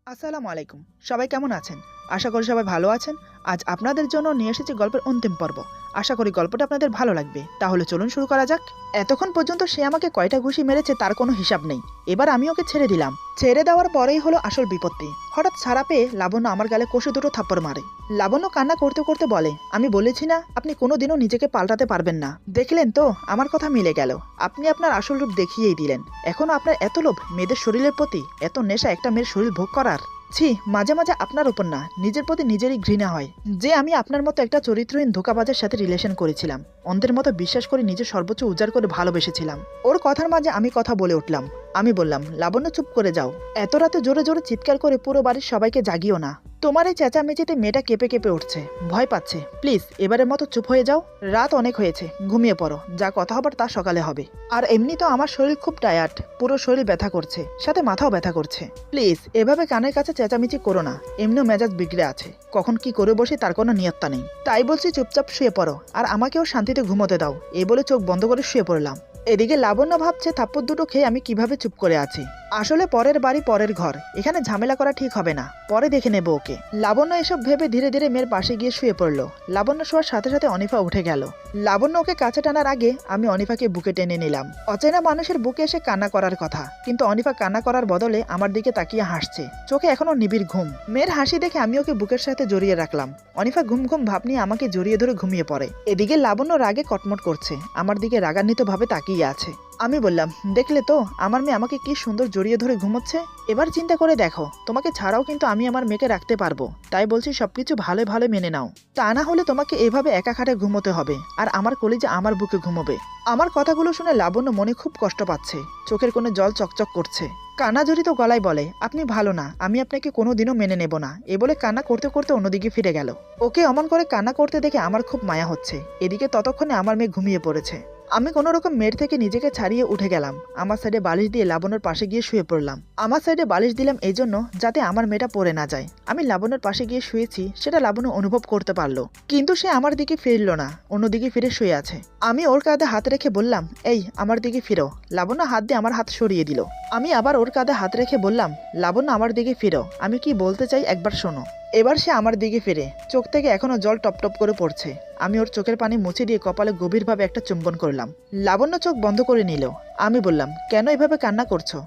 আসসালামু আলাইকুম। সবাই কেমন আছেন? আশা করি সবাই ভালো আছেন। আজ আপনাদের জন্য নিয়ে এসেছি গল্পের অন্তিম পর্ব। আশা করি গল্পটা আপনাদের ভালো লাগবে। তাহলে চলুন শুরু করা যাক। এতক্ষণ পর্যন্ত সে আমাকে কয়টা ঘুষি মেরেছে তার কোনো হিসাব নেই। এবার আমি ওকে ছেড়ে দিলাম। ছেড়ে দেওয়ার পরেই হলো আসল বিপত্তি। হঠাৎ ছাড়া পেয়ে লাবণ্য আমার গালে কষে দুটো থাপ্পড় মারে। লাবণ্য কান্না করতে করতে বলে, আমি বলেছি না আপনি কোনোদিনও নিজেকে পাল্টাতে পারবেন না। দেখলেন তো আমার কথা মিলে গেল। আপনি আপনার আসল রূপ দেখিয়েই দিলেন। এখনো আপনার এত লোভ মেয়েদের শরীরের প্রতি, এত নেশা একটা মেয়ের শরীর ভোগ করার। ছি, মাঝে মাঝে আপনার উপর না নিজের প্রতি নিজেরই ঘৃণা হয় যে আমি আপনার মতো একটা চরিত্রহীন ধোঁকাবাজের সাথে রিলেশন করেছিলাম। অন্ধের মতো বিশ্বাস করে নিজের সর্বোচ্চ উজাড় করে ভালোবেসেছিলাম। ওর কথার মাঝে আমি কথা বলে উঠলাম। আমি বললাম, লাবণ্য চুপ করে যাও। এত রাতে জোরে জোরে চিৎকার করে পুরো বাড়ির সবাইকে জাগিও না। তোমার এই চেঁচামেচিতে মেয়েটা কেঁপে কেঁপে উঠছে, ভয় পাচ্ছে। প্লিজ এবারের মতো চুপ হয়ে যাও। রাত অনেক হয়েছে, ঘুমিয়ে পড়ো। যা কথা হবার তা সকালে হবে। আর এমনি তো আমার শরীর খুব টায়ার্ড, পুরো শরীর ব্যথা করছে, সাথে মাথাও ব্যথা করছে। প্লিজ এভাবে কানের কাছে চেঁচামেচি করো না। এমনিও মেজাজ বিগড়ে আছে, কখন কি করে বসে তার কোনো নিয়ত্তা নেই। তাই বলছি চুপচাপ শুয়ে পড়ো আর আমাকেও শান্তিতে ঘুমোতে দাও। এই বলে চোখ বন্ধ করে শুয়ে পড়লাম। এদিকে লাবণ্য ভাবছে থাপ্পড় দুটো খেয়ে আমি কিভাবে চুপ করে আছি। আসলে পরের বাড়ি পরের ঘর, এখানে ঝামেলা করা ঠিক হবে না, পরে দেখে নেব ওকে। লাবণ্য এসব ভেবে ধীরে ধীরে মেয়ের পাশে গিয়ে শুয়ে পড়ল। লাবণ্য শোয়ার সাথে সাথে অনিফা উঠে গেল। লাবণ্য ওকে কাছে টানার আগে আমি অনিফাকে বুকে টেনে নিলাম। অচেনা মানুষের বুকে এসে কান্না করার কথা, কিন্তু অনিফা কান্না করার বদলে আমার দিকে তাকিয়ে হাসছে, চোখে এখনো নিবিড় ঘুম। মেয়ের হাসি দেখে আমি ওকে বুকের সাথে জড়িয়ে রাখলাম। অনিফা ঘুম ঘুম ভাব নিয়ে আমাকে জড়িয়ে ধরে ঘুমিয়ে পড়ে। এদিকে লাবণ্য রাগে কটমট করছে, আমার দিকে রাগান্বিত ভাবে তাকিয়ে আছে। আমি বললাম, দেখলে তো আমার মেয়ে আমাকে কি সুন্দর জড়িয়ে ধরে ঘুমোচ্ছে। এবার চিন্তা করে দেখো, তোমাকে ছাড়াও কিন্তু আমি আমার মেয়েকে রাখতে পারবো। তাই বলছি সবকিছু ভালো ভালো মেনে নাও, তা না হলে তোমাকে এভাবে একা খাটে ঘুমোতে হবে আর আমার কলিজা আমার বুকে ঘুমোবে। আমার কথাগুলো শুনে লাবণ্য মনে খুব কষ্ট পাচ্ছে, চোখের কোণে জল চকচক করছে। কান্না জড়িত গলায় বলে, আপনি ভালো না, আমি আপনাকে কোনোদিনও মেনে নেব না। এ বলে কান্না করতে করতে অন্যদিকে ফিরে গেল। ওকে অমন করে কান্না করতে দেখে আমার খুব মায়া হচ্ছে। এদিকে ততক্ষণে আমার মেয়ে ঘুমিয়ে পড়েছে। আমি কোনো রকম মেয়ের থেকে নিজেকে ছাড়িয়ে উঠে গেলাম। আমার সাইডে বালিশ দিয়ে লাবণ্যর পাশে গিয়ে শুয়ে পড়লাম। আমার সাইডে বালিশ দিলাম এই জন্য যাতে আমার মেয়েটা পড়ে না যায়। আমি লাবণ্যর পাশে গিয়ে শুয়েছি, সেটা লাবণ্য অনুভব করতে পারলো, কিন্তু সে আমার দিকে ফিরল না, অন্যদিকে ফিরে শুয়ে আছে। আমি ওর কাঁধে হাত রেখে বললাম, এই আমার দিকে ফিরো। লাবণ্য হাত দিয়ে আমার হাত সরিয়ে দিল। আমি আবার ওর কাঁধে হাত রেখে বললাম, লাবণ্য আমার দিকে ফিরো, আমি কি বলতে চাই একবার শোনো। এবার সে আমার দিকে ফিরে, চোখ থেকে এখনো জল টপ টপ করে পড়ছে। আমি ওর চোখের পানি মুছে দিয়ে কপালে গভীরভাবে একটা চুম্বন করলাম। লাবণ্য চোখ বন্ধ করে নিল। আমি বললাম, কেন এভাবে কান্না করছো?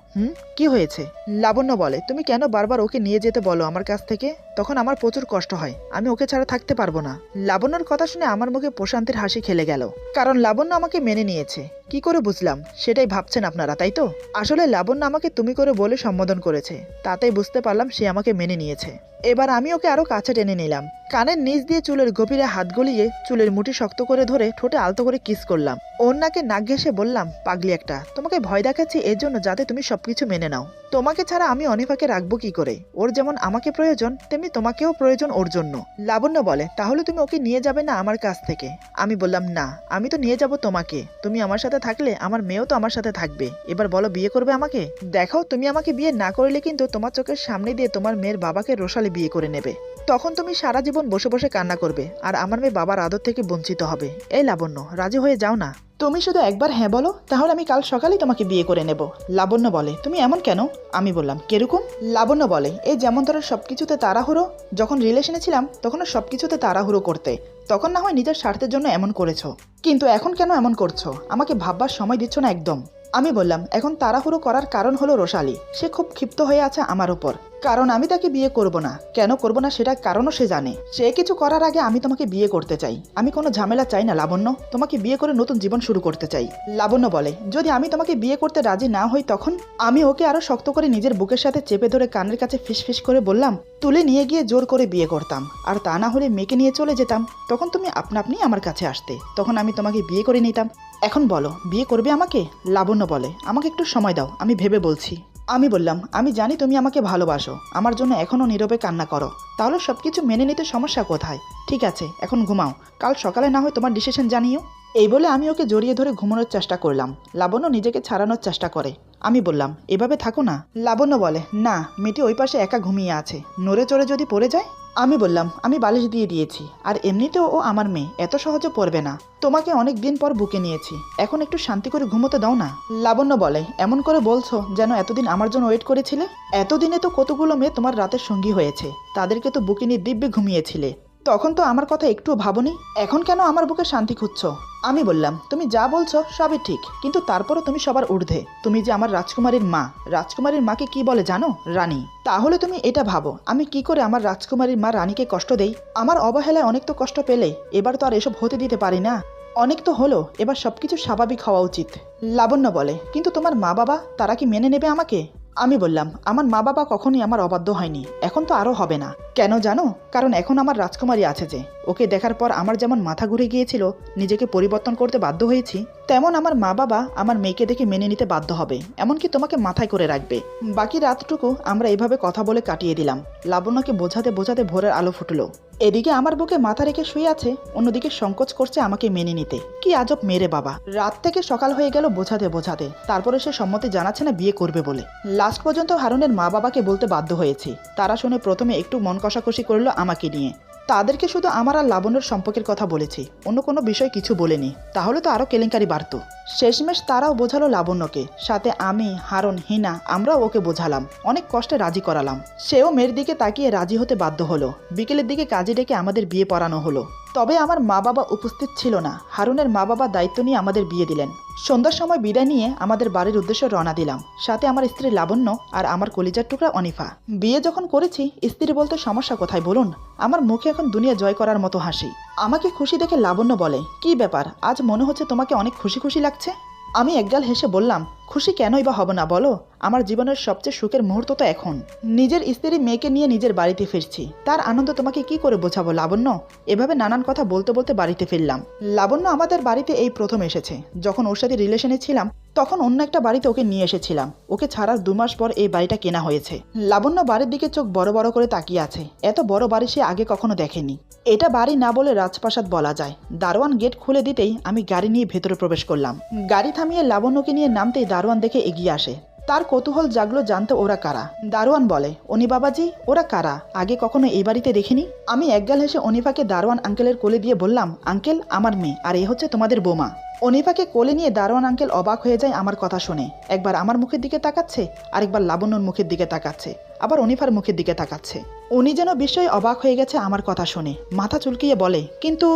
কি হয়েছে? লাবণ্য বলে, তুমি কেন বারবার ওকে নিয়ে যেতে বলো আমার কাছ থেকে? তখন আমার প্রচুর কষ্ট হয়, আমি ওকে ছাড়া থাকতে পারবো না। লাবণ্যর কথা শুনে আমার মুখে প্রশান্তির হাসি খেলে গেল, কারণ লাবণ্য আমাকে মেনে নিয়েছে। কি করে বুঝলাম সেটাই ভাবছেন আপনারা, তাই তো? আসলে লাবণ্য আমাকে তুমি করে বলে সম্বোধন করেছে, তাতেই বুঝতে পারলাম সে আমাকে মেনে নিয়েছে। এবার আমি ওকে আরো কাছে টেনে নিলাম, কানের নিচ দিয়ে চুলের গভীরে হাত গলিয়ে চুলের মুঠি শক্ত করে ধরে ঠোঁটে আলতো করে কিস করলাম। ওর নাকে নাক ঘেঁষে বললাম, পাগলি একটা, তোমাকে ভয় দেখাচ্ছি এর জন্য যাতে তুমি সবকিছু মেনে নাও। তোমাকে ছাড়া আমি অনিফাকে রাখবো কি করে? ওর যেমন আমাকে প্রয়োজন তেমনি তোমাকেও প্রয়োজন ওর জন্য। লাবণ্য বলে, তাহলে তুমি ওকে নিয়ে যাবে না আমার কাছ থেকে? আমি বললাম, না, আমি তো নিয়ে যাব তোমাকে। তুমি আমার সাথে থাকলে আমার মেয়েও তো আমার সাথে থাকবে। এবার বলো, বিয়ে করবে আমাকে? দেখো, তুমি আমাকে বিয়ে না করলে কিন্তু তোমার চোখের সামনে দিয়ে তোমার মেয়ের বাবাকে রোশালি বিয়ে করে নেবে। তখন তুমি সারা জীবন বসে বসে কান্না করবে আর আমার মেয়ে বাবার আদর থেকে বঞ্চিত হবে। এই লাবণ্য, রাজি হয়ে যাও না। তুমি শুধু একবার হ্যাঁ বলো, তাহলে আমি কাল সকালেই তোমাকে বিয়ে করে নেব। লাবণ্য বলে, তুমি এমন কেন? আমি বললাম, কিরকম? লাবণ্য বলে, এই যেমন ধরো সবকিছুতে তাড়াহুড়ো, যখন রিলেশনে ছিলাম তখনও সবকিছুতে তাড়াহুড়ো করতে, তখন না হয় নিজের স্বার্থের জন্য এমন করেছো, কিন্তু এখন কেন এমন করছো? আমাকে ভাববার সময় দিচ্ছ না একদম। আমি বললাম, এখন তাড়াহুড়ো করার কারণ হলো রোশালি। সে খুব ক্ষিপ্ত হয়ে আছে আমার উপর, কারণ আমি তাকে বিয়ে করব না। কেন করব না সেটা কারণও সে জানে। সে কিছু করার আগে আমি তোমাকে বিয়ে করতে চাই। আমি কোনো ঝামেলা চাই না লাবণ্য, তোমাকে বিয়ে করে নতুন জীবন শুরু করতে চাই। লাবণ্য বলে, যদি আমি তোমাকে বিয়ে করতে রাজি না হই তখন? আমি ওকে আরো শক্ত করে নিজের বুকের সাথে চেপে ধরে কানের কাছে ফিসফিস করে বললাম, তুলে নিয়ে গিয়ে জোর করে বিয়ে করতাম, আর তা না হলে মেয়েকে নিয়ে চলে যেতাম। তখন তুমি আপনা আপনি আমার কাছে আসতে, তখন আমি তোমাকে বিয়ে করে নিতাম। এখন বলো, বিয়ে করবে আমাকে? লাবণ্য বলে, আমাকে একটু সময় দাও, আমি ভেবে বলছি। আমি বললাম, আমি জানি তুমি আমাকে ভালোবাসো, আমার জন্য এখনো নীরবে কান্না করো, তাহলে সবকিছু মেনে নিতে সমস্যা কোথায়? ঠিক আছে, এখন ঘুমাও, কাল সকালে না হয় তোমার ডিসিশন জানিও। এই বলে আমি ওকে জড়িয়ে ধরে ঘুমানোর চেষ্টা করলাম। লাবণ্য নিজেকে ছাড়ানোর চেষ্টা করে। আমি বললাম, এভাবে থাকো না। লাবণ্য বলে, না, মেয়েটি ওই পাশে একা ঘুমিয়ে আছে, নড়ে চড়ে যদি পড়ে যায়। আমি বললাম, আমি বালিশ দিয়ে দিয়েছি, আর এমনিতেও ও আমার মেয়ে, এত সহজে পড়বে না। তোমাকে অনেক দিন পর বুকে নিয়েছি, এখন একটু শান্তি করে ঘুমোতে দাও না। লাবণ্য বলে, এমন করে বলছো যেন এতদিন আমার জন্য ওয়েট করেছিলে। এতদিনে তো কতগুলো মেয়ে তোমার রাতের সঙ্গী হয়েছে, তাদেরকে তো বুকে নিয়ে দিব্যে ঘুমিয়েছিলে। তখন তো আমার কথা একটুও ভাবনি, এখন কেন আমার বুকে শান্তি খুঁজছো? আমি বললাম, তুমি যা বলছো সবই ঠিক, কিন্তু তারপরও তুমি সবার ঊর্ধ্বে। তুমি যে আমার রাজকুমারীর মা, রাজকুমারীর মাকে কি বলে জানো? রানী। তাহলে তুমি এটা ভাবো, আমি কি করে আমার রাজকুমারীর মা রানীকে কষ্ট দেই? আমার অবহেলায় অনেক তো কষ্ট পেলে, এবার তো আর এসব হতে দিতে পারি না। অনেক তো হলো, এবার সবকিছু স্বাভাবিক হওয়া উচিত। লাবণ্য বলে, কিন্তু তোমার মা বাবা, তারা কি মেনে নেবে আমাকে? আমি বললাম, আমার মা বাবা কখনোই আমার অবাধ্য হয়নি, এখন তো আরও হবে না। কেন জানো? কারণ এখন আমার রাজকুমারী আছে যে, ওকে দেখার পর আমার যেমন মাথা ঘুরে গিয়েছিল, নিজেকে পরিবর্তন করতে বাধ্য হয়েছি, তেমন আমার মা বাবা আমার মেয়েকে দেখে মেনে নিতে বাধ্য হবে, এমনকি তোমাকে মাথায় করে রাখবে। বাকি রাতটুকু আমরা এভাবে কথা বলে কাটিয়ে দিলাম। লাবণ্যকে বোঝাতে বোঝাতে ভোরের আলো ফুটলো। এদিকে আমার বুকে মাথা রেখে শুয়ে আছে, অন্যদিকে সংকোচ করছে আমাকে মেনে নিতে। কি আজব মেরে বাবা! রাত থেকে সকাল হয়ে গেল বোঝাতে বোঝাতে, তারপরে সে সম্মতি জানাচ্ছে না বিয়ে করবে বলে। লাস্ট পর্যন্ত হারুনের মা বাবাকে বলতে বাধ্য হয়েছি। তারা শুনে প্রথমে একটু মন কষাকষি করলো আমাকে নিয়ে। তাদেরকে শুধু আমার আর লাবণ্যর সম্পর্কের কথা বলেছি, অন্য কোনো বিষয় কিছু বলিনি, তাহলে তো আরও কেলেঙ্কারি বাড়ত। শেষমেশ তারাও বোঝালো লাবণ্যকে, সাথে আমি, হারুন, হিনা, আমরাও ওকে বোঝালাম, অনেক কষ্টে রাজি করালাম। সেও মেয়ের দিকে তাকিয়ে রাজি হতে বাধ্য হলো। বিকেলের দিকে কাজে ডেকে আমাদের বিয়ে পড়ানো হলো। তবে আমার মা বাবা উপস্থিত ছিল না। হারুনের মা বাবা দায়িত্ব নিয়ে আমাদের বিয়ে দিলেন। সন্ধ্যার সময় বিদায় নিয়ে আমাদের বাড়ির উদ্দেশ্যে রওনা দিলাম, সাথে আমার স্ত্রী লাবণ্য আর আমার কলিজার টুকরা অনিফা। বিয়ে যখন করেছি, স্ত্রী বলতে সমস্যা কোথায় বলুন? আমার মুখে এখন দুনিয়া জয় করার মতো হাসি। আমাকে খুশি দেখে লাবণ্য বলে, কি ব্যাপার, আজ মনে হচ্ছে তোমাকে অনেক খুশি খুশি লাগছে। আমি একগাল হেসে বললাম, খুশি কেনই বা হব না বলো? আমার জীবনের সবচেয়ে সুখের মুহূর্ত তো এখন। নিজের স্ত্রী মেয়েকে নিয়ে নিজের বাড়িতে ফিরছি, তার আনন্দ তোমাকে কি করে বোঝাবো লাবণ্য? এভাবে নানান কথা বলতে বলতে বাড়িতে ফিরলাম। লাবণ্য আমাদের বাড়িতে এই প্রথম এসেছে। যখন ওর সাথে রিলেশনে ছিলাম, তখন অন্য একটা বাড়িতে ওকে নিয়ে এসেছিলাম। ওকে ছাড়ার 2 মাস পর এই বাড়িটা কেনা হয়েছে। লাবণ্য বাড়ির দিকে চোখ বড় বড় করে তাকিয়ে আছে। এত বড় বাড়ি সে আগে কখনো দেখেনি। এটা বাড়ি না বলে রাজপ্রাসাদ বলা যায়। দারোয়ান গেট খুলে দিতেই আমি গাড়ি নিয়ে ভেতরে প্রবেশ করলাম। গাড়ি থামিয়ে লাবণ্যকে নিয়ে নামতেই দারোয়ান দেখে এগিয়ে আসে। তার কৌতূহল জাগলো জানতে ওরা কারা। দারোয়ান বলে, অনি বাবাজি, ওরা কারা? আগে কখনো এই বাড়িতে দেখিনি। আমি একগাল হেসে অনিফাকে দারোয়ান আঙ্কেলের কোলে দিয়ে বললাম, আঙ্কেল, আমার মেয়ে, আর এ হচ্ছে তোমাদের বোমা। অনিফাকে কোলে নিয়ে দারোয়ান আঙ্কেল অবাক হয়ে যায় আমার কথা শুনে। একবার আমার মুখের দিকে তাকাচ্ছে, আরেকবার লাবণ্যর মুখের দিকে তাকাচ্ছে, আবার অনিফার মুখের দিকে তাকাচ্ছে। উনি যেন বিস্ময়ে অবাক হয়ে গেছে আমার কথা শুনে, মাথা চুলকিয়ে বলে, কিন্তু।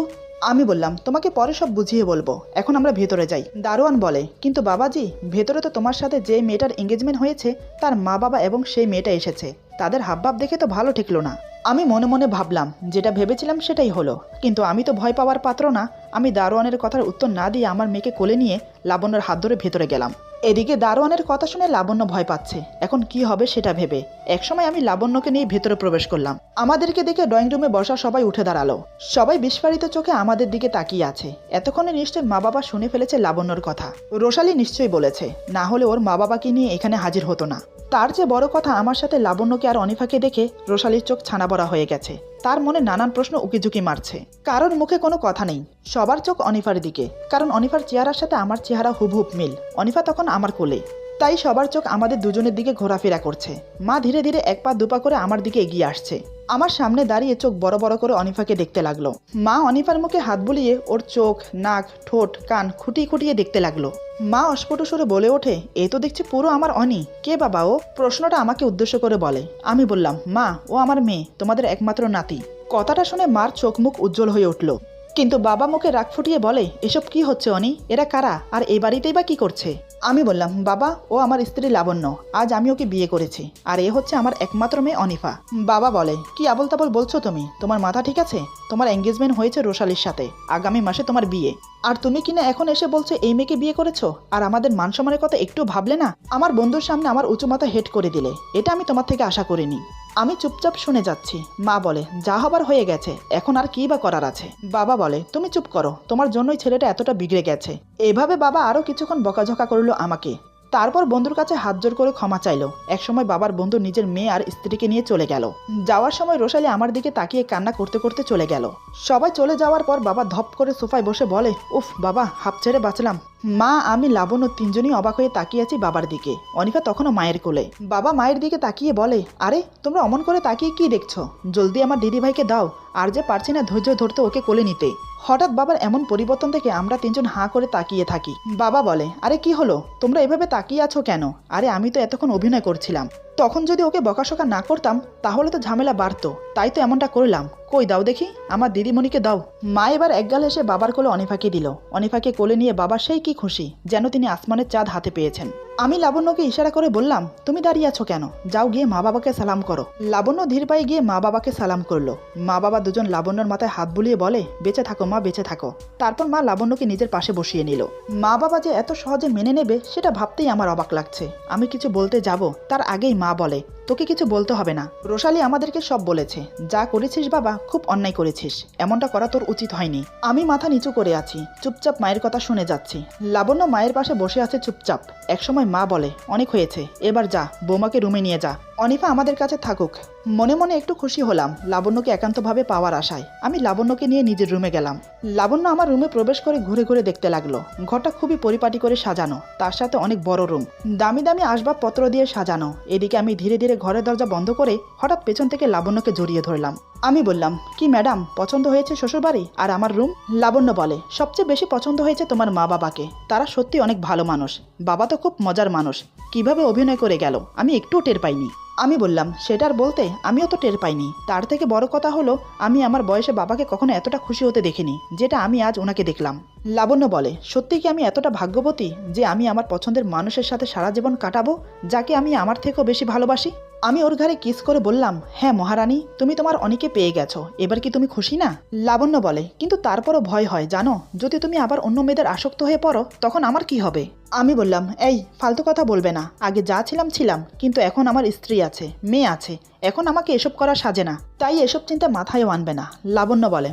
আমি বললাম, তোমাকে পরে সব বুঝিয়ে বলবো, এখন আমরা ভেতরে যাই। দারোয়ান বলে, কিন্তু বাবাজি, ভেতরে তো তোমার সাথে যে মেয়েটার এঙ্গেজমেন্ট হয়েছে তার মা বাবা এবং সেই মেয়েটা এসেছে, তাদের হাবভাব দেখে তো ভালো ঠেকলো না। আমি মনে মনে ভাবলাম, যেটা ভেবেছিলাম সেটাই হলো, কিন্তু আমি তো ভয় পাওয়ার পাত্র না। আমি দারোয়ানের কথার উত্তর না দিয়ে আমার মেয়েকে কোলে নিয়ে লাবণ্যর হাত ধরে ভেতরে গেলাম। এদিকে দারোয়ানের কথা শুনে লাবণ্য ভয় পাচ্ছে, এখন কি হবে সেটা ভেবে। একসময় আমি লাবণ্যকে নিয়ে ভেতরে প্রবেশ করলাম। আমাদেরকে দেখে ড্রয়িং রুমে বসা সবাই উঠে দাঁড়ালো। সবাই বিস্ফারিত চোখে আমাদের দিকে তাকিয়ে আছে। এতক্ষণে নিশ্চয় মা বাবা শুনে ফেলেছে লাবণ্যর কথা। রোশালী নিশ্চয়ই বলেছে, না হলে ওর মা বাবাকে নিয়ে এখানে হাজির হতো না। তার চেয়ে বড় কথা, আমার সাথে লাবণ্যকে আর অনিফাকে দেখে রোশালীর চোখ ছানা বড়া হয়ে গেছে। তার মনে নানান প্রশ্ন উকিঝুঁকি মারছে। কারোর মুখে কোনো কথা নেই, সবার চোখ অনিফার দিকে, কারণ অনিফার চেহারার সাথে আমার চেহারা হুবহুব মিল। অনিফা তখন আমার কোলে, তাই সবার চোখ আমাদের দুজনের দিকে ঘোরাফেরা করছে। মা ধীরে ধীরে 1 পা 2 পা করে আমার দিকে এগিয়ে আসছে। আমার সামনে দাঁড়িয়ে চোখ বড় বড় করে অনিফাকে দেখতে লাগলো। মা অনিফার মুখে হাত বুলিয়ে ওর চোখ, নাক, ঠোঁট, কান খুঁটিয়ে খুঁটিয়ে দেখতে লাগলো। মা অস্ফুট সুরে বলে ওঠে, এ তো দেখছি পুরো আমার অনি। কে বাবা ও? প্রশ্নটা আমাকে উদ্দেশ্য করে বলে। আমি বললাম, মা, ও আমার মেয়ে, তোমাদের একমাত্র নাতি। কথাটা শুনে মার চোখ মুখ উজ্জ্বল হয়ে উঠল। কিন্তু বাবা মুখে রাগ ফুটিয়ে বলে, এসব কি হচ্ছে অনি? এরা কারা, আর এই বাড়িতেই বা কি করছে? আমি বললাম, বাবা, ও আমার স্ত্রী লাবণ্য, আজ আমি ওকে বিয়ে করেছি, আর এ হচ্ছে আমার একমাত্র মেয়ে অনিফা। বাবা বলে, কি আবল তাবল বলছো তুমি? তোমার মাথা ঠিক আছে? তোমার এঙ্গেজমেন্ট হয়েছে রোশালীর সাথে, আগামী মাসে তোমার বিয়ে, আর তুমি কিনা এখন এসে বলছো এই মেয়েকে বিয়ে করেছো? আর আমাদের মান সম্মানের কথা একটু ভাবলে না? আমার বন্ধুর সামনে আমার উঁচু মাথা হেট করে দিলে, এটা আমি তোমার থেকে আশা করিনি। আমি চুপচাপ শুনে যাচ্ছি। মা বলে, যা হবার হয়ে গেছে, এখন আর কি বা করার আছে? বাবা বলে, তুমি চুপ করো, তোমার জন্যই ছেলেটা এতটা বিগড়ে গেছে। এভাবে বাবা আরো কিছুক্ষণ বকাঝকা করলো আমাকে। তারপর বন্ধুর কাছে হাত জোর করে ক্ষমা চাইলো। একসময় বাবার বন্ধু নিজের মেয়ে আর স্ত্রীকে নিয়ে চলে গেল। যাওয়ার সময় রোশালি আমার দিকে তাকিয়ে কান্না করতে করতে চলে গেল। সবাই চলে যাওয়ার পর বাবা ধপ করে সোফায় বসে বলে, উফ বাবা, হাঁপ ছেড়ে বাঁচলাম। মা, আমি, লাবণ্য তিনজনই অবাক হয়ে তাকিয়ে আছি বাবার দিকে। অনিফা তখনও মায়ের কোলে। বাবা মায়ের দিকে তাকিয়ে বলে, আরে তোমরা অমন করে তাকিয়ে কি দেখছো? জলদি আমার দিদিভাইকে দাও। আর যে পারছি না ধৈর্য ধরতে ওকে কোলে নিতে। হঠাৎ বাবার এমন পরিবর্তন দেখে আমরা তিনজন হাঁ করে তাকিয়ে থাকি। বাবা বলে, আরে কি হলো, তোমরা এভাবে তাকিয়ে আছো কেন? আরে আমি তো এতক্ষণ অভিনয় করছিলাম। তখন যদি ওকে বকাশকা না করতাম তাহলে তো ঝামেলা বাড়তো, তাই তো এমনটা করলাম। কই দাও দেখি, আমার দিদিমণিকে দাও। মা এবার একগাল এসে বাবার কোলে অনিফাকে দিল। অনিফাকে কোলে নিয়ে বাবা সেই কি খুশি, যেন তিনি আসমানের চাঁদ হাতে পেয়েছেন। আমি লাবণ্যকে ইশারা করে বললাম, তুমি দাঁড়িয়ে আছো কেন? যাও গিয়ে মা বাবাকে সালাম করো। লাবণ্য ধীর পায়ে গিয়ে মা বাবাকে সালাম করলো। মা বাবা দুজন লাবণ্যর মাথায় হাত বুলিয়ে বলে, বেঁচে থাকো মা, বেঁচে থাকো। তারপর মা লাবণ্যকে নিজের পাশে বসিয়ে নিল। মা বাবা যে এত সহজে মেনে নেবে সেটা ভাবতেই আমার অবাক লাগছে। আমি কিছু বলতে যাব তার আগেই মা বলে, তোকে কিছু বলতে হবে না। রোশালি আমাদেরকে সব বলেছে। যা করেছিস বাবা, খুব অন্যায় করেছিস। এমনটা করা তোর উচিত হয়নি। আমি মাথা নিচু করে আছি, চুপচাপ মায়ের কথা শুনে যাচ্ছি। লাবণ্য মায়ের পাশে বসে আছে চুপচাপ। একসময় মা বলে, অনেক হয়েছে, এবার যা, বৌমাকে রুমে নিয়ে যা। অনিফা আমাদের কাছে থাকুক। মনে মনে একটু খুশি হলাম লাবণ্যকে একান্তভাবে পাওয়ার আশায়। আমি লাবণ্যকে নিয়ে নিজের রুমে গেলাম। লাবণ্য আমার রুমে প্রবেশ করে ঘুরে ঘুরে দেখতে লাগলো। ঘরটা খুবই পরিপাটি করে সাজানো, তার সাথে অনেক বড় রুম, দামি দামি আসবাবপত্র দিয়ে সাজানো। এদিকে আমি ধীরে ধীরে ঘরের দরজা বন্ধ করে হঠাৎ পেছন থেকে লাবণ্যকে জড়িয়ে ধরলাম। আমি বললাম, কি ম্যাডাম, পছন্দ হয়েছে শ্বশুরবাড়ি আর আমার রুম? লাবণ্য বলে, সবচেয়ে বেশি পছন্দ হয়েছে তোমার মা বাবাকে। তারা সত্যি অনেক ভালো মানুষ। বাবা তো খুব মজার মানুষ। কিভাবে অভিনয় করে গেল আমি একটুও টের পাইনি। আমি বললাম, সেটার বলতে, আমিও তো টের পাইনি। তার থেকে বড় কথা হলো, আমি আমার বয়সে বাবাকে কখনো এতটা খুশি হতে দেখিনি যেটা আমি আজ ওনাকে দেখলাম। লাবণ্য বলে, সত্যি কি আমি এতটা ভাগ্যবতী যে আমি আমার পছন্দের মানুষের সাথে সারা জীবন কাটাবো, যাকে আমি আমার থেকেও বেশি ভালোবাসি? আমি ওর ঘাড়ে কিস করে বললাম, হ্যাঁ মহারানী, তুমি তোমার অনেকে পেয়ে গেছো, এবার কি তুমি খুশি না? লাবণ্য বলে, কিন্তু তারপরও ভয় হয় জানো, যদি তুমি আবার অন্য মেয়েদের আসক্ত হয়ে পড়ো তখন আমার কি হবে? আমি বললাম, এই ফালতু কথা বলবে না। আগে যা ছিলাম, কিন্তু এখন আমার স্ত্রী আছে, মেয়ে আছে। এখন আমাকে এসব করা সাজে না, তাই এসব চিন্তা মাথায়ও আনবে না। লাবণ্য বলে,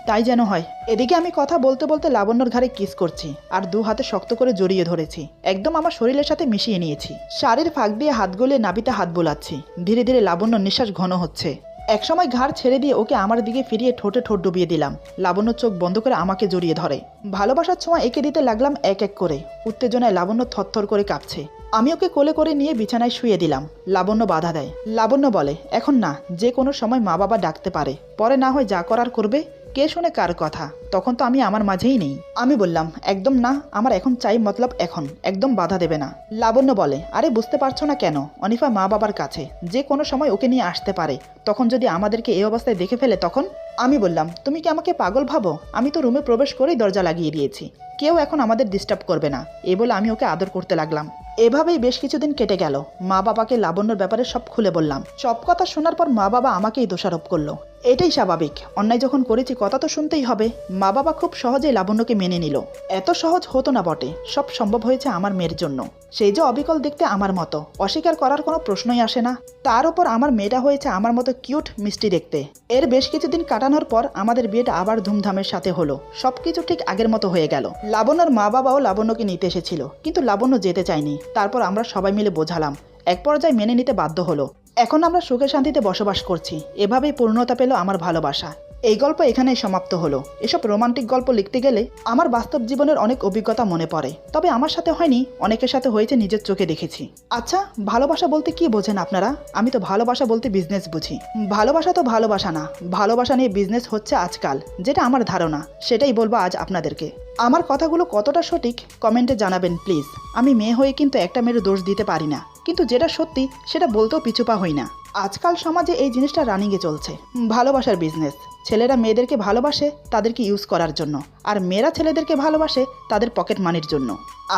তাই যেন হয়। এদিকে আমি কথা বলতে বলতে লাবণ্যর ঘাড়ে কিস করছি আর দু হাতে শক্ত করে জড়িয়ে ধরেছি। একদম আমার শরীরের সাথে মিশিয়ে নিয়েছি। শাড়ির ফাঁক দিয়ে হাত গলিয়ে নাবিতে হাত বোলাচ্ছি। ধীরে ধীরে লাবণ্যর নিঃশ্বাস ঘন হচ্ছে। একসময় ঘাড় ছেড়ে দিয়ে ওকে আমার দিকে ফিরিয়ে ঠোঁটে ঠোঁট ডুবিয়ে দিলাম। লাবণ্য চোখ বন্ধ করে আমাকে জড়িয়ে ধরে। ভালোবাসার ছোঁয়া এঁকে দিতে লাগলাম এক এক করে। উত্তেজনায় লাবণ্য থরথর করে কাঁপছে। আমি ওকে কোলে করে নিয়ে বিছানায় শুয়ে দিলাম। লাবণ্য বাধা দেয়। লাবণ্য বলে, এখন না, যে কোনো সময় মা বাবা ডাকতে পারে, পরে না হয় যা করার করবে। কে শুনে কার কথা? তখন তো আমি আমার মাঝেই নেই। আমি বললাম, একদম না, আমার এখন চাই, মতলব এখন, একদম বাধা দেবে না। লাবণ্য বলে, আরে বুঝতে পারছো না কেন? অনিফা মা বাবার কাছে, যে কোনো সময় ওকে নিয়ে আসতে পারে। তখন যদি আমাদেরকে এই অবস্থায় দেখে ফেলে তখন? আমি বললাম, তুমি কি আমাকে পাগল ভাবো? আমি তো রুমে প্রবেশ করেই দরজা লাগিয়ে দিয়েছি। কেউ এখন আমাদের ডিস্টার্ব করবে না। এ বলে আমি ওকে আদর করতে লাগলাম। এভাবেই বেশ কিছুদিন কেটে গেল। মা বাবাকে লাবণ্যর ব্যাপারে সব খুলে বললাম। সব কথা শোনার পর মা বাবা আমাকেই দোষারোপ করলো। এটাই স্বাভাবিক, অন্যায় যখন করেছি কথা তো শুনতেই হবে। মা বাবা খুব সহজেই লাবণ্যকে মেনে নিল। এত সহজ হতো না বটে, সব সম্ভব হয়েছে আমার মেয়ের জন্য। সেই যে অবিকল দেখতে আমার মতো, অস্বীকার করার কোনো প্রশ্নই আসে না। তার উপর আমার মেয়েটা হয়েছে আমার মতো কিউট মিষ্টি দেখতে। এর বেশ কিছুদিন কাটানোর পর আমাদের বিয়েটা আবার ধুমধামের সাথে হলো। সবকিছু ঠিক আগের মতো হয়ে গেল। লাবণ্যর মা বাবাও লাবণ্যকে নিতে এসেছিল, কিন্তু লাবণ্য যেতে চায়নি। তারপর আমরা সবাই মিলে বোঝালাম। এক পর্যায়ে মেনে নিতে বাধ্য হলো। এখন আমরা সুখে শান্তিতে বসবাস করছি। এভাবেই পূর্ণতা পেল আমার ভালোবাসা। এই গল্প এখানেই সমাপ্ত হলো। এসব রোমান্টিক গল্প লিখতে গেলে আমার বাস্তব জীবনের অনেক অভিজ্ঞতা মনে পড়ে। তবে আমার সাথে হয়নি, অনেকের সাথে হয়েছে, নিজের চোখে দেখেছি। আচ্ছা, ভালোবাসা বলতে কি বোঝেন আপনারা? আমি তো ভালোবাসা বলতে বিজনেস বুঝি। ভালোবাসা তো ভালোবাসা না, ভালোবাসা নিয়ে বিজনেস হচ্ছে আজকাল, যেটা আমার ধারণা সেটাই বলবো আজ আপনাদেরকে। আমার কথাগুলো কতটা সঠিক কমেন্টে জানাবেন প্লিজ। আমি মেয়ে হয়ে কিন্তু একটা মেয়ের দোষ দিতে পারি না, কিন্তু যেটা সত্যি সেটা বলতেও পিছুপা হই না। আজকাল সমাজে এই জিনিসটা রানিংয়ে চলছে, ভালোবাসার বিজনেস। ছেলেরা মেয়েদেরকে ভালোবাসে তাদেরকে ইউজ করার জন্য, আর মেয়েরা ছেলেদেরকে ভালোবাসে তাদের পকেট মানির জন্য।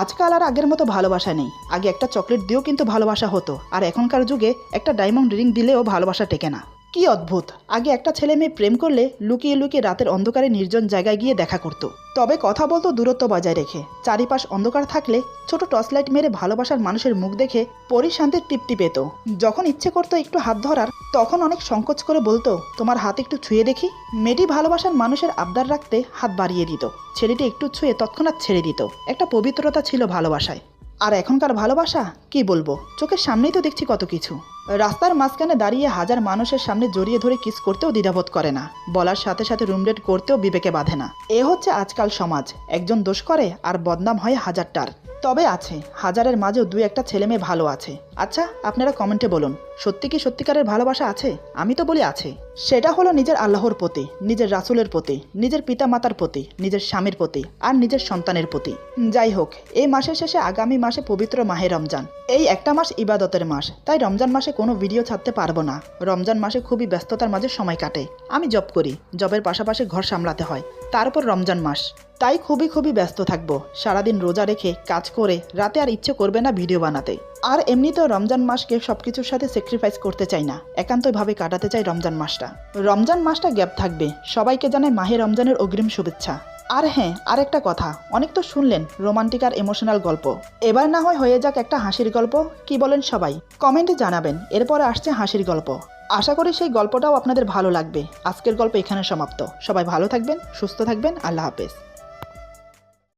আজকাল আর আগের মতো ভালোবাসা নেই। আগে একটা চকলেট দিয়েও কিন্তু ভালোবাসা হতো, আর এখনকার যুগে একটা ডায়মন্ড রিং দিলেও ভালোবাসা টেকে না। কি অদ্ভুত! আগে একটা ছেলে মেয়ে প্রেম করলে লুকিয়ে লুকিয়ে রাতের অন্ধকারে নির্জন জায়গায় গিয়ে দেখা করতো। তবে কথা বলতো দূরত্ব বজায় রেখে। চারিপাশ অন্ধকার থাকলে ছোট টর্চ লাইট মেরে ভালোবাসার মানুষের মুখ দেখে পরিশান্তির তৃপ্তি পেত। যখন ইচ্ছে করতো একটু হাত ধরার, তখন অনেক সংকোচ করে বলতো, তোমার হাত একটু ছুঁয়ে দেখি। মেয়েটি ভালোবাসার মানুষের আবদার রাখতে হাত বাড়িয়ে দিত। ছেলেটি একটু ছুঁয়ে তৎক্ষণাৎ ছেড়ে দিত। একটা পবিত্রতা ছিল ভালোবাসায়। আর এখনকার ভালোবাসা কি বলবো, চোখের সামনেই তো দেখছি কত কিছু। রাস্তার মাঝখানে দাঁড়িয়ে হাজার মানুষের সামনে জড়িয়ে ধরে কিস করতেও দ্বিধাবোধ করে না, বলার সাথে সাথে রুমডেট করতেও বিবেকে বাঁধে না। এ হচ্ছে আজকাল সমাজ, একজন দোষ করে আর বদনাম হয় হাজারটার। তবে আছে, হাজারের মাঝেও দুই একটা ছেলে মেয়ে ভালো আছে। আচ্ছা, আপনারা কমেন্টে বলুন, সত্যি কি সত্যিকারের ভালোবাসা আছে? আমি তো বলি আছে। সেটা হলো নিজের আল্লাহর প্রতি, নিজের রাসূলের প্রতি, নিজের পিতা মাতার প্রতি, নিজের স্বামীর প্রতি আর নিজের সন্তানের প্রতি। যাই হোক, এই মাসের শেষে আগামী মাসে পবিত্র মাহে রমজান। এই একটা মাস ইবাদতের মাস, তাই রমজান মাসে কোনো ভিডিও ছাড়তে পারবো না। রমজান মাসে খুবই ব্যস্ততার মাঝে সময় কাটে। আমি জব করি, জবের পাশাপাশি ঘর সামলাতে হয়, তারপর রমজান মাস, তাই খুবই ব্যস্ত থাকবো। সারাদিন রোজা রেখে কাজ করে রাতে আর ইচ্ছে করবে না ভিডিও বানাতে। আর এমনিতেও রমজান মাসকে সবকিছুর সাথে স্যাক্রিফাইস করতে চাই না, একান্তভাবে কাটাতে চাই রমজান মাসটা। রমজান মাসটা গ্যাপ থাকবে। সবাইকে জানাই মাহে রমজানের অগ্রিম শুভেচ্ছা। আর হ্যাঁ, আরেকটা কথা, অনেক তো শুনলেন রোমান্টিক আর ইমোশনাল গল্প, এবার না হয় হয়ে যাক একটা হাসির গল্প। কি বলেন সবাই? কমেন্টে জানাবেন। এরপরে আসছে হাসির গল্প, আশা করি সেই গল্পটাও আপনাদের ভালো লাগবে। আজকের গল্প এখানে সমাপ্ত। সবাই ভালো থাকবেন, সুস্থ থাকবেন। আল্লাহ হাফেজ।